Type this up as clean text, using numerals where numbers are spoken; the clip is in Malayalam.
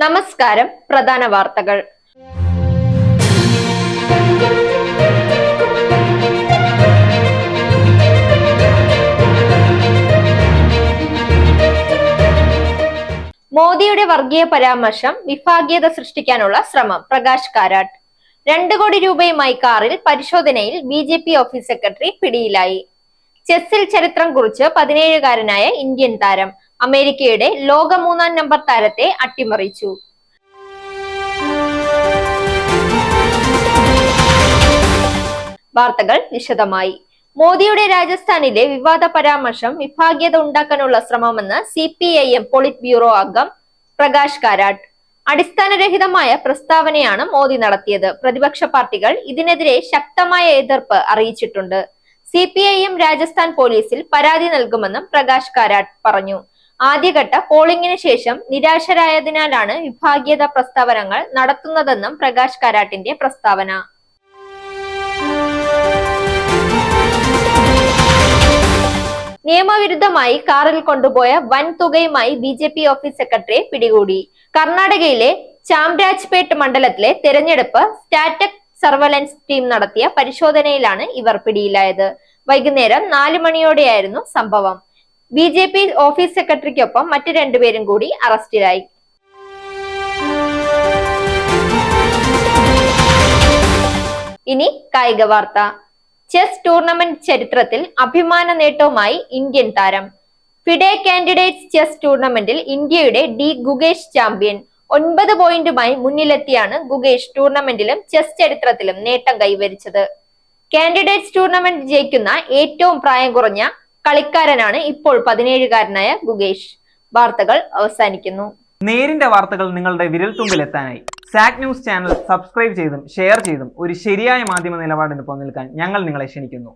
നമസ്കാരം. പ്രധാന വാർത്തകൾ. മോദിയുടെ വർഗീയ പരാമർശം വിഭാഗീയത സൃഷ്ടിക്കാനുള്ള ശ്രമം. പ്രകാശ് കാരാട്ട്. 2 കോടി രൂപയുമായി കാറിൽ പരിശോധനയിൽ ബി.ജെ.പി. ഓഫീസ് സെക്രട്ടറി പിടിയിലായി. ചെസ്സിൽ ചരിത്രം കുറിച്ച് 17-കാരനായ ഇന്ത്യൻ താരം അമേരിക്കയുടെ ലോക 3-ാം നമ്പർ താരത്തെ അട്ടിമറിച്ചു. വാർത്തകൾ വിശദമായി. മോദിയുടെ രാജസ്ഥാനിലെ വിവാദ പരാമർശം വിഭാഗീയത ഉണ്ടാക്കാനുള്ള ശ്രമമെന്ന് CPIM പോളിറ്റ് ബ്യൂറോ അംഗം പ്രകാശ് കാരാട്ട്. അടിസ്ഥാനരഹിതമായ പ്രസ്താവനയാണ് മോദി നടത്തിയത്. പ്രതിപക്ഷ പാർട്ടികൾ ഇതിനെതിരെ ശക്തമായ എതിർപ്പ് അറിയിച്ചിട്ടുണ്ട്. CPIM രാജസ്ഥാൻ പോലീസിൽ പരാതി നൽകുമെന്നും പ്രകാശ് കാരാട്ട് പറഞ്ഞു. ആദ്യഘട്ട പോളിംഗിന് ശേഷം നിരാശരായതിനാലാണ് വിഭാഗീയത പ്രസ്താവനകൾ നടത്തുന്നതെന്നും പ്രകാശ് കാരാട്ടിന്റെ പ്രസ്താവന. നിയമവിരുദ്ധമായി കാറിൽ കൊണ്ടുപോയ വൻ തുകയുമായി ബി.ജെ.പി. ഓഫീസ് സെക്രട്ടറിയെ പിടികൂടി. കർണാടകയിലെ ചാംരാജ്പേട്ട് മണ്ഡലത്തിലെ തെരഞ്ഞെടുപ്പ് സ്റ്റാറ്റിക് സർവലൻസ് ടീം നടത്തിയ പരിശോധനയിലാണ് ഇവർ പിടിയിലായത്. വൈകുന്നേരം 4 മണിയോടെയായിരുന്നു സംഭവം. ബി.ജെ.പി. ഓഫീസ് സെക്രട്ടറിക്കൊപ്പം മറ്റു 2 പേരും കൂടി അറസ്റ്റിലായി. ഇനി കായിക വാർത്ത. ചെസ് ടൂർണമെന്റ് ചരിത്രത്തിൽ അഭിമാന നേട്ടവുമായി ഇന്ത്യൻ താരം. ഫിഡെ കാൻഡിഡേറ്റ്സ് ചെസ് ടൂർണമെന്റിൽ ഇന്ത്യയുടെ ഗുകേഷ് ചാമ്പ്യൻ. 9 പോയിന്റുമായി മുന്നിലെത്തിയാണ് ഗുകേഷ് ടൂർണമെന്റിലും ചെസ് ചരിത്രത്തിലും നേട്ടം കൈവരിച്ചത്. കാൻഡിഡേറ്റ്സ് ടൂർണമെന്റ് ജയിക്കുന്ന ഏറ്റവും പ്രായം കുറഞ്ഞ കളിക്കാരനാണ് ഇപ്പോൾ 17-കാരനായ ഗുകേഷ്. വാർത്തകൾ അവസാനിക്കുന്നു. നേരിന്റെ വാർത്തകൾ നിങ്ങളുടെ വിരൽത്തുമ്പിലെത്താനായി സാക് ന്യൂസ് ചാനൽ സബ്സ്ക്രൈബ് ചെയ്തും ഷെയർ ചെയ്തും ഒരു ശരിയായ മാധ്യമ നിലപാടിനൊപ്പം നിൽക്കാൻ ഞങ്ങൾ നിങ്ങളെ ക്ഷണിക്കുന്നു.